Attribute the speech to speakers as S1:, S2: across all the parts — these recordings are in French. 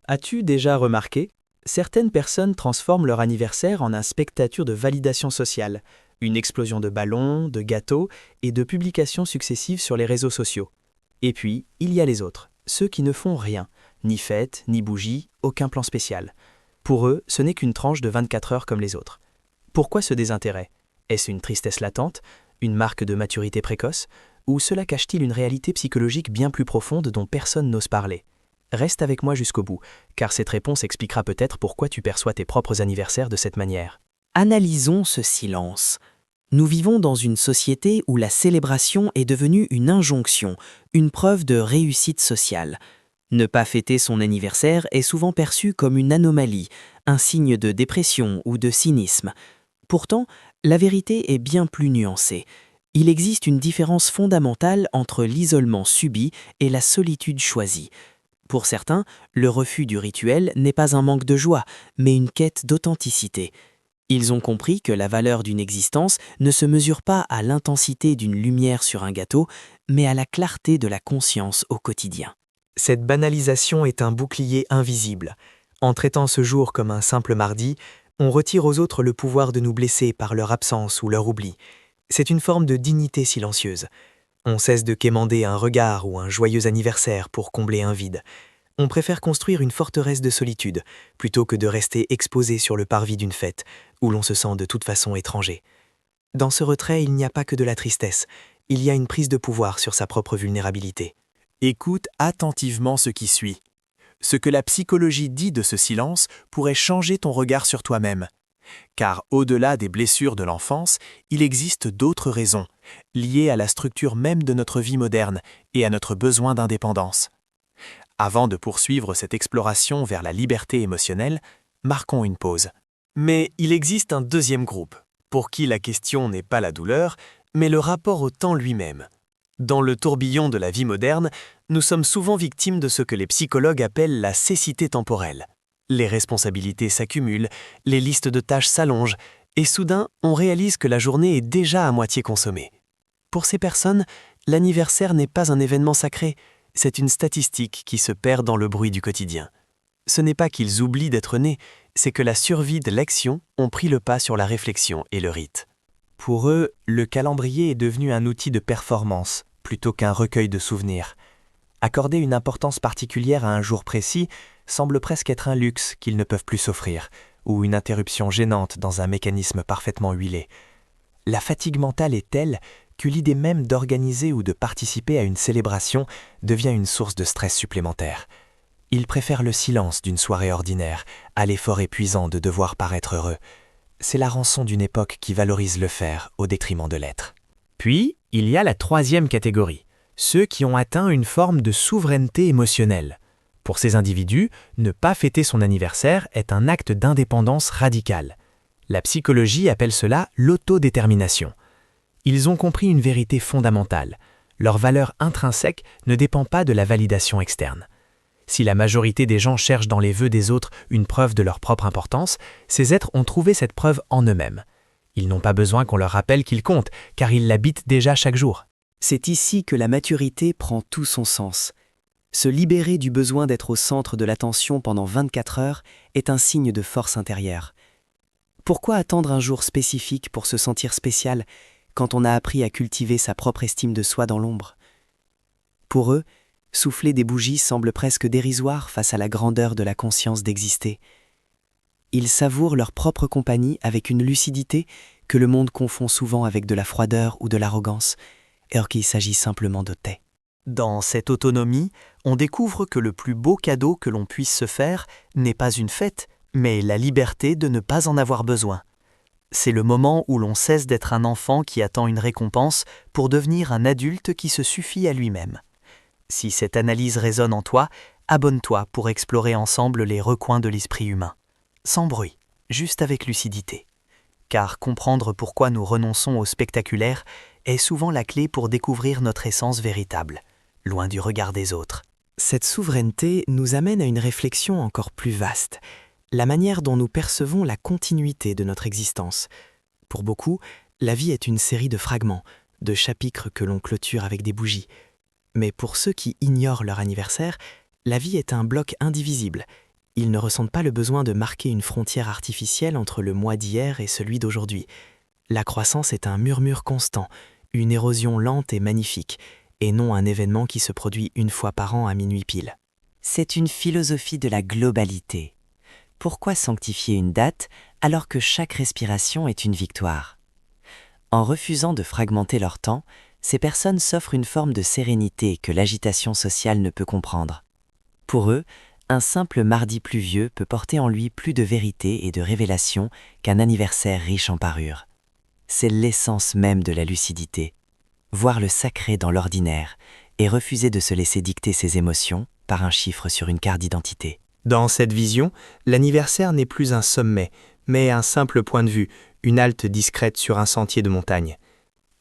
S1: As-tu déjà remarqué? Certaines personnes transforment leur anniversaire en un spectacle de validation sociale, une explosion de ballons, de gâteaux et de publications successives sur les réseaux sociaux. Et puis, il y a les autres, ceux qui ne font rien, ni fête, ni bougie, aucun plan spécial. Pour eux, ce n'est qu'une tranche de 24 heures comme les autres. Pourquoi ce désintérêt? Est-ce une tristesse latente, une marque de maturité précoce, ou cela cache-t-il une réalité psychologique bien plus profonde dont personne n'ose parler? Reste avec moi jusqu'au bout, car cette réponse expliquera peut-être pourquoi tu perçois tes propres anniversaires de cette manière.
S2: Analysons ce silence. Nous vivons dans une société où la célébration est devenue une injonction, une preuve de réussite sociale. Ne pas fêter son anniversaire est souvent perçu comme une anomalie, un signe de dépression ou de cynisme. Pourtant, la vérité est bien plus nuancée. Il existe une différence fondamentale entre l'isolement subi et la solitude choisie. Pour certains, le refus du rituel n'est pas un manque de joie, mais une quête d'authenticité. Ils ont compris que la valeur d'une existence ne se mesure pas à l'intensité d'une lumière sur un gâteau, mais à la clarté de la conscience au quotidien.
S3: Cette banalisation est un bouclier invisible. En traitant ce jour comme un simple mardi, on retire aux autres le pouvoir de nous blesser par leur absence ou leur oubli. C'est une forme de dignité silencieuse. On cesse de quémander un regard ou un joyeux anniversaire pour combler un vide. On préfère construire une forteresse de solitude, plutôt que de rester exposé sur le parvis d'une fête, où l'on se sent de toute façon étranger. Dans ce retrait, il n'y a pas que de la tristesse, il y a une prise de pouvoir sur sa propre vulnérabilité.
S4: Écoute attentivement ce qui suit. Ce que la psychologie dit de ce silence pourrait changer ton regard sur toi-même. Car au-delà des blessures de l'enfance, il existe d'autres raisons, liées à la structure même de notre vie moderne et à notre besoin d'indépendance. Avant de poursuivre cette exploration vers la liberté émotionnelle, marquons une pause.
S3: Mais il existe un deuxième groupe, pour qui la question n'est pas la douleur, mais le rapport au temps lui-même. Dans le tourbillon de la vie moderne, nous sommes souvent victimes de ce que les psychologues appellent la cécité temporelle. Les responsabilités s'accumulent, les listes de tâches s'allongent, et soudain, on réalise que la journée est déjà à moitié consommée. Pour ces personnes, l'anniversaire n'est pas un événement sacré, c'est une statistique qui se perd dans le bruit du quotidien. Ce n'est pas qu'ils oublient d'être nés, c'est que la survie de l'action ont pris le pas sur la réflexion et le rite.
S5: Pour eux, le calendrier est devenu un outil de performance, plutôt qu'un recueil de souvenirs. Accorder une importance particulière à un jour précis semble presque être un luxe qu'ils ne peuvent plus s'offrir, ou une interruption gênante dans un mécanisme parfaitement huilé. La fatigue mentale est telle que l'idée même d'organiser ou de participer à une célébration devient une source de stress supplémentaire. Ils préfèrent le silence d'une soirée ordinaire à l'effort épuisant de devoir paraître heureux. C'est la rançon d'une époque qui valorise le faire au détriment de l'être.
S4: Puis, il y a la troisième catégorie, ceux qui ont atteint une forme de souveraineté émotionnelle. Pour ces individus, ne pas fêter son anniversaire est un acte d'indépendance radicale. La psychologie appelle cela l'autodétermination. Ils ont compris une vérité fondamentale. Leur valeur intrinsèque ne dépend pas de la validation externe. Si la majorité des gens cherchent dans les vœux des autres une preuve de leur propre importance, ces êtres ont trouvé cette preuve en eux-mêmes. Ils n'ont pas besoin qu'on leur rappelle qu'ils comptent, car ils l'habitent déjà chaque jour.
S2: C'est ici que la maturité prend tout son sens. Se libérer du besoin d'être au centre de l'attention pendant 24 heures est un signe de force intérieure. Pourquoi attendre un jour spécifique pour se sentir spécial quand on a appris à cultiver sa propre estime de soi dans l'ombre? Pour eux, souffler des bougies semble presque dérisoire face à la grandeur de la conscience d'exister. Ils savourent leur propre compagnie avec une lucidité que le monde confond souvent avec de la froideur ou de l'arrogance, alors qu'il s'agit simplement de thé.
S3: Dans cette autonomie, on découvre que le plus beau cadeau que l'on puisse se faire n'est pas une fête, mais la liberté de ne pas en avoir besoin. C'est le moment où l'on cesse d'être un enfant qui attend une récompense pour devenir un adulte qui se suffit à lui-même. Si cette analyse résonne en toi, abonne-toi pour explorer ensemble les recoins de l'esprit humain. Sans bruit, juste avec lucidité. Car comprendre pourquoi nous renonçons au spectaculaire est souvent la clé pour découvrir notre essence véritable, loin du regard des autres.
S2: Cette souveraineté nous amène à une réflexion encore plus vaste, la manière dont nous percevons la continuité de notre existence. Pour beaucoup, la vie est une série de fragments, de chapitres que l'on clôture avec des bougies. Mais pour ceux qui ignorent leur anniversaire, la vie est un bloc indivisible, Ils ne ressentent pas le besoin de marquer une frontière artificielle entre le moi d'hier et celui d'aujourd'hui. La croissance est un murmure constant, une érosion lente et magnifique, et non un événement qui se produit une fois par an à minuit pile.
S6: C'est une philosophie de la globalité. Pourquoi sanctifier une date alors que chaque respiration est une victoire? En refusant de fragmenter leur temps, ces personnes s'offrent une forme de sérénité que l'agitation sociale ne peut comprendre. Pour eux, un simple mardi pluvieux peut porter en lui plus de vérité et de révélation qu'un anniversaire riche en parures. C'est l'essence même de la lucidité. Voir le sacré dans l'ordinaire et refuser de se laisser dicter ses émotions par un chiffre sur une carte d'identité.
S1: Dans cette vision, l'anniversaire n'est plus un sommet, mais un simple point de vue, une halte discrète sur un sentier de montagne.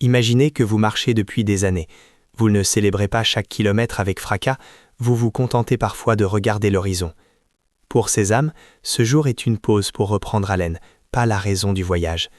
S1: Imaginez que vous marchez depuis des années. Vous ne célébrez pas chaque kilomètre avec fracas, vous vous contentez parfois de regarder l'horizon. Pour ces âmes, ce jour est une pause pour reprendre haleine, pas la raison du voyage.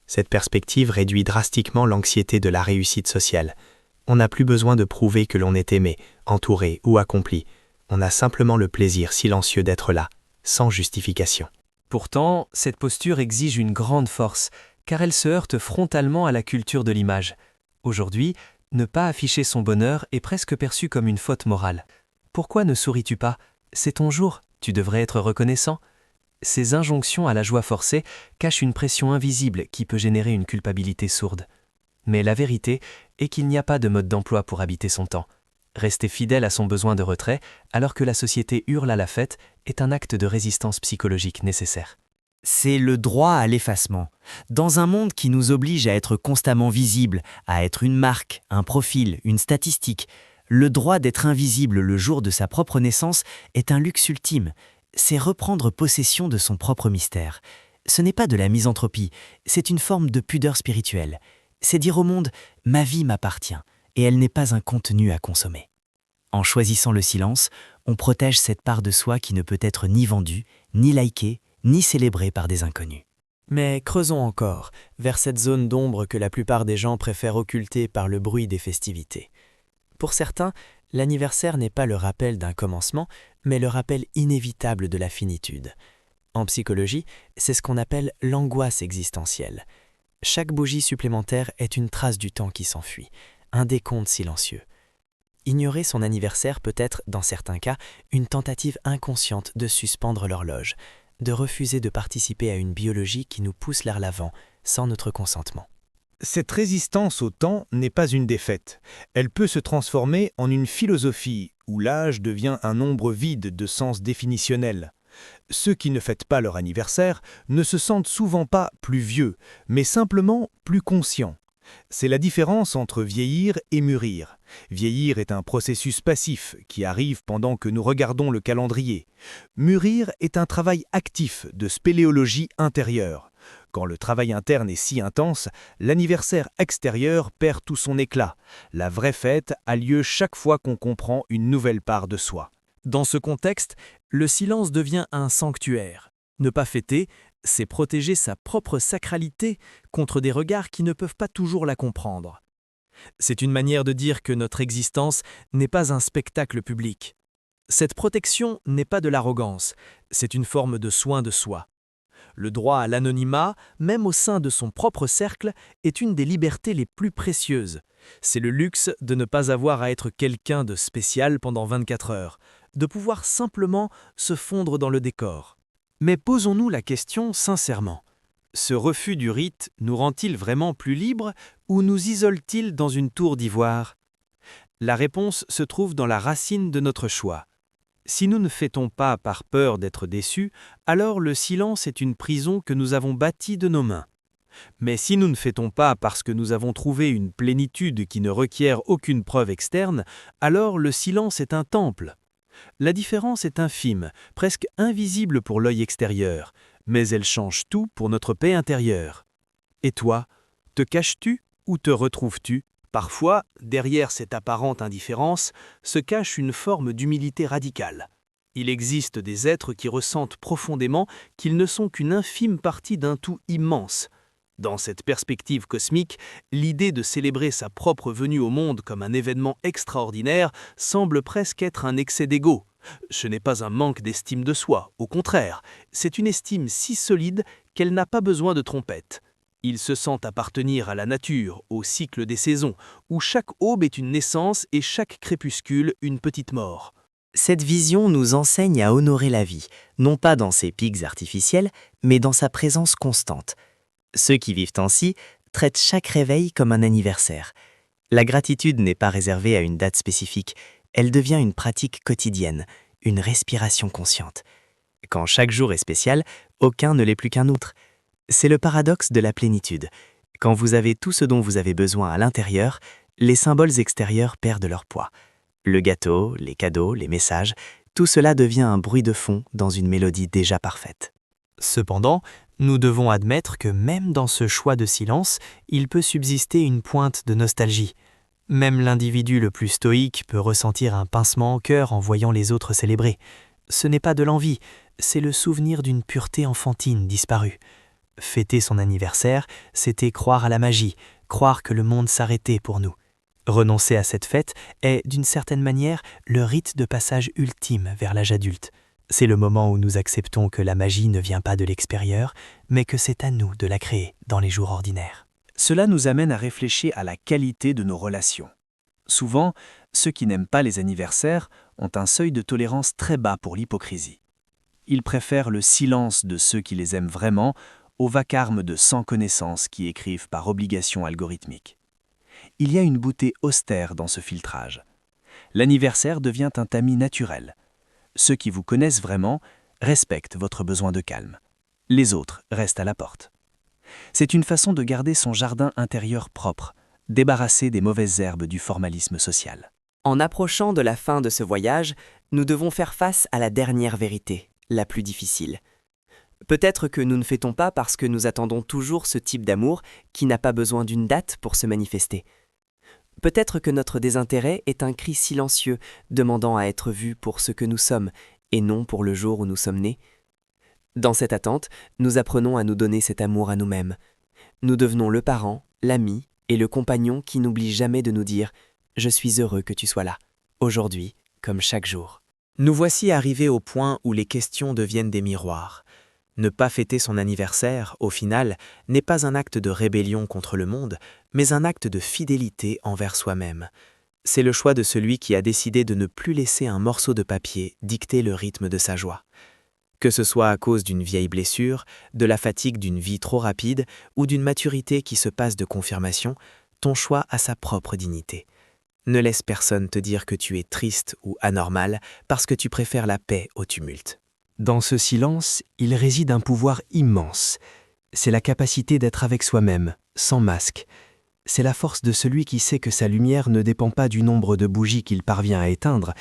S1: Cette perspective réduit drastiquement l'anxiété de la réussite sociale. On n'a plus besoin de prouver que l'on est aimé, entouré ou accompli. On a simplement le plaisir silencieux d'être là, sans justification.
S3: Pourtant, cette posture exige une grande force, car elle se heurte frontalement à la culture de l'image. Aujourd'hui, ne pas afficher son bonheur est presque perçu comme une faute morale. Pourquoi ne souris-tu pas? C'est ton jour, tu devrais être reconnaissant. Ces injonctions à la joie forcée cachent une pression invisible qui peut générer une culpabilité sourde. Mais la vérité est qu'il n'y a pas de mode d'emploi pour habiter son temps. Rester fidèle à son besoin de retrait, alors que la société hurle à la fête, est un acte de résistance psychologique nécessaire.
S2: C'est le droit à l'effacement. Dans un monde qui nous oblige à être constamment visible, à être une marque, un profil, une statistique, le droit d'être invisible le jour de sa propre naissance est un luxe ultime. C'est reprendre possession de son propre mystère. Ce n'est pas de la misanthropie, c'est une forme de pudeur spirituelle. C'est dire au monde « ma vie m'appartient » et elle n'est pas un contenu à consommer. En choisissant le silence, on protège cette part de soi qui ne peut être ni vendue, ni likée, ni célébrée par des inconnus.
S1: Mais creusons encore, vers cette zone d'ombre que la plupart des gens préfèrent occulter par le bruit des festivités. Pour certains, l'anniversaire n'est pas le rappel d'un commencement, mais le rappel inévitable de la finitude. En psychologie, c'est ce qu'on appelle l'angoisse existentielle. Chaque bougie supplémentaire est une trace du temps qui s'enfuit, un décompte silencieux. Ignorer son anniversaire peut être, dans certains cas, une tentative inconsciente de suspendre l'horloge, de refuser de participer à une biologie qui nous pousse vers l'avant, sans notre consentement.
S7: Cette résistance au temps n'est pas une défaite. Elle peut se transformer en une philosophie où l'âge devient un nombre vide de sens définitionnel. Ceux qui ne fêtent pas leur anniversaire ne se sentent souvent pas plus vieux, mais simplement plus conscients. C'est la différence entre vieillir et mûrir. Vieillir est un processus passif qui arrive pendant que nous regardons le calendrier. Mûrir est un travail actif de spéléologie intérieure. Quand le travail interne est si intense, l'anniversaire extérieur perd tout son éclat. La vraie fête a lieu chaque fois qu'on comprend une nouvelle part de soi.
S3: Dans ce contexte, le silence devient un sanctuaire. Ne pas fêter, c'est protéger sa propre sacralité contre des regards qui ne peuvent pas toujours la comprendre. C'est une manière de dire que notre existence n'est pas un spectacle public. Cette protection n'est pas de l'arrogance, c'est une forme de soin de soi. Le droit à l'anonymat, même au sein de son propre cercle, est une des libertés les plus précieuses. C'est le luxe de ne pas avoir à être quelqu'un de spécial pendant 24 heures, de pouvoir simplement se fondre dans le décor. Mais posons-nous la question sincèrement. Ce refus du rite nous rend-il vraiment plus libres ou nous isole-t-il dans une tour d'ivoire? La réponse se trouve dans la racine de notre choix. Si nous ne fêtons pas par peur d'être déçus, alors le silence est une prison que nous avons bâtie de nos mains. Mais si nous ne fêtons pas parce que nous avons trouvé une plénitude qui ne requiert aucune preuve externe, alors le silence est un temple. La différence est infime, presque invisible pour l'œil extérieur, mais elle change tout pour notre paix intérieure. Et toi, te caches-tu ou te retrouves-tu? Parfois, derrière cette apparente indifférence, se cache une forme d'humilité radicale. Il existe des êtres qui ressentent profondément qu'ils ne sont qu'une infime partie d'un tout immense. Dans cette perspective cosmique, l'idée de célébrer sa propre venue au monde comme un événement extraordinaire semble presque être un excès d'ego.
S1: Ce n'est pas un manque d'estime de soi, au contraire, c'est une estime si solide qu'elle n'a pas besoin de trompette. Il se sent appartenir à la nature, au cycle des saisons, où chaque aube est une naissance et chaque crépuscule une petite mort.
S2: Cette vision nous enseigne à honorer la vie, non pas dans ses pics artificiels, mais dans sa présence constante. Ceux qui vivent ainsi traitent chaque réveil comme un anniversaire. La gratitude n'est pas réservée à une date spécifique, elle devient une pratique quotidienne, une respiration consciente. Quand chaque jour est spécial, aucun ne l'est plus qu'un autre. C'est le paradoxe de la plénitude. Quand vous avez tout ce dont vous avez besoin à l'intérieur, les symboles extérieurs perdent leur poids. Le gâteau, les cadeaux, les messages, tout cela devient un bruit de fond dans une mélodie déjà parfaite.
S5: Cependant, nous devons admettre que même dans ce choix de silence, il peut subsister une pointe de nostalgie. Même l'individu le plus stoïque peut ressentir un pincement au cœur en voyant les autres célébrer. Ce n'est pas de l'envie, c'est le souvenir d'une pureté enfantine disparue. Fêter son anniversaire, c'était croire à la magie, croire que le monde s'arrêtait pour nous. Renoncer à cette fête est, d'une certaine manière, le rite de passage ultime vers l'âge adulte. C'est le moment où nous acceptons que la magie ne vient pas de l'extérieur, mais que c'est à nous de la créer dans les jours ordinaires.
S1: Cela nous amène à réfléchir à la qualité de nos relations. Souvent, ceux qui n'aiment pas les anniversaires ont un seuil de tolérance très bas pour l'hypocrisie. Ils préfèrent le silence de ceux qui les aiment vraiment au vacarme de sans connaissance qui écrivent par obligation algorithmique. Il y a une beauté austère dans ce filtrage. L'anniversaire devient un tamis naturel. Ceux qui vous connaissent vraiment respectent votre besoin de calme. Les autres restent à la porte. C'est une façon de garder son jardin intérieur propre, débarrassé des mauvaises herbes du formalisme social.
S2: En approchant de la fin de ce voyage, nous devons faire face à la dernière vérité, la plus difficile. Peut-être que nous ne fêtons pas parce que nous attendons toujours ce type d'amour qui n'a pas besoin d'une date pour se manifester. Peut-être que notre désintérêt est un cri silencieux demandant à être vu pour ce que nous sommes et non pour le jour où nous sommes nés. Dans cette attente, nous apprenons à nous donner cet amour à nous-mêmes. Nous devenons le parent, l'ami et le compagnon qui n'oublie jamais de nous dire « Je suis heureux que tu sois là, aujourd'hui comme chaque jour ». Nous voici arrivés au point où les questions deviennent des miroirs. Ne pas fêter son anniversaire, au final, n'est pas un acte de rébellion contre le monde, mais un acte de fidélité envers soi-même. C'est le choix de celui qui a décidé de ne plus laisser un morceau de papier dicter le rythme de sa joie. Que ce soit à cause d'une vieille blessure, de la fatigue d'une vie trop rapide ou d'une maturité qui se passe de confirmation, ton choix a sa propre dignité. Ne laisse personne te dire que tu es triste ou anormal parce que tu préfères la paix au tumulte.
S8: Dans ce silence, il réside un pouvoir immense. C'est la capacité d'être avec soi-même, sans masque. C'est la force de celui qui sait que sa lumière ne dépend pas du nombre de bougies qu'il parvient à éteindre,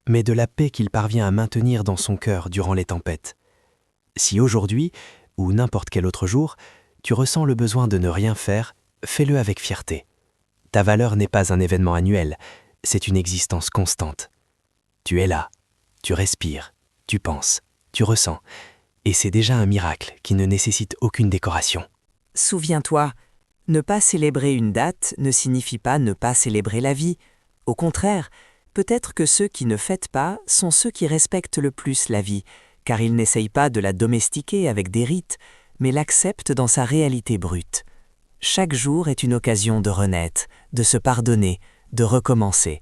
S8: mais de la paix qu'il parvient à maintenir dans son cœur durant les tempêtes. Si aujourd'hui, ou n'importe quel autre jour, tu ressens le besoin de ne rien faire, fais-le avec fierté. Ta valeur n'est pas un événement annuel, c'est une existence constante. Tu es là, tu respires, tu penses, tu ressens, et c'est déjà un miracle qui ne nécessite aucune décoration.
S6: Souviens-toi, ne pas célébrer une date ne signifie pas ne pas célébrer la vie. Au contraire, peut-être que ceux qui ne fêtent pas sont ceux qui respectent le plus la vie, car ils n'essayent pas de la domestiquer avec des rites, mais l'acceptent dans sa réalité brute. Chaque jour est une occasion de renaître, de se pardonner, de recommencer.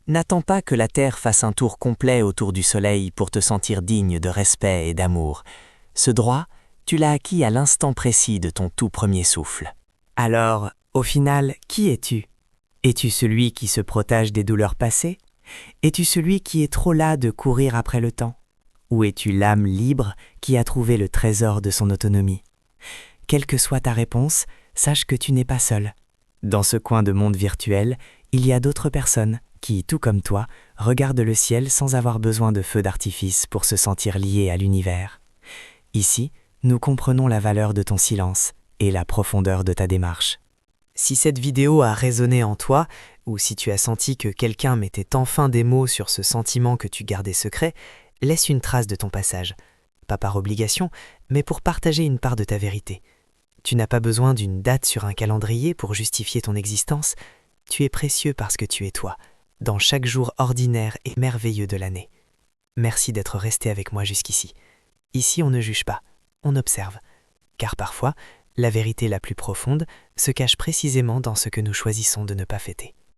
S6: N'attends pas que la Terre fasse un tour complet autour du Soleil pour te sentir digne de respect et d'amour. Ce droit, tu l'as acquis à l'instant précis de ton tout premier souffle. Alors, au final, qui es-tu ? Es-tu celui qui se protège des douleurs passées ? Es-tu celui qui est trop las de courir après le temps ? Ou es-tu l'âme libre qui a trouvé le trésor de son autonomie ? Quelle que soit ta réponse, sache que tu n'es pas seul. Dans ce coin de monde virtuel, il y a d'autres personnes qui, tout comme toi, regardent le ciel sans avoir besoin de feux d'artifice pour se sentir liés à l'univers. Ici, nous comprenons la valeur de ton silence et la profondeur de ta démarche. Si cette vidéo a résonné en toi, ou si tu as senti que quelqu'un mettait enfin des mots sur ce sentiment que tu gardais secret, laisse une trace de ton passage. Pas par obligation, mais pour partager une part de ta vérité. Tu n'as pas besoin d'une date sur un calendrier pour justifier ton existence. Tu es précieux parce que tu es toi, dans chaque jour ordinaire et merveilleux de l'année.
S2: merci d'être resté avec moi jusqu'ici. Ici, on ne juge pas, on observe. Car parfois, la vérité la plus profonde se cache précisément dans ce que nous choisissons de ne pas fêter.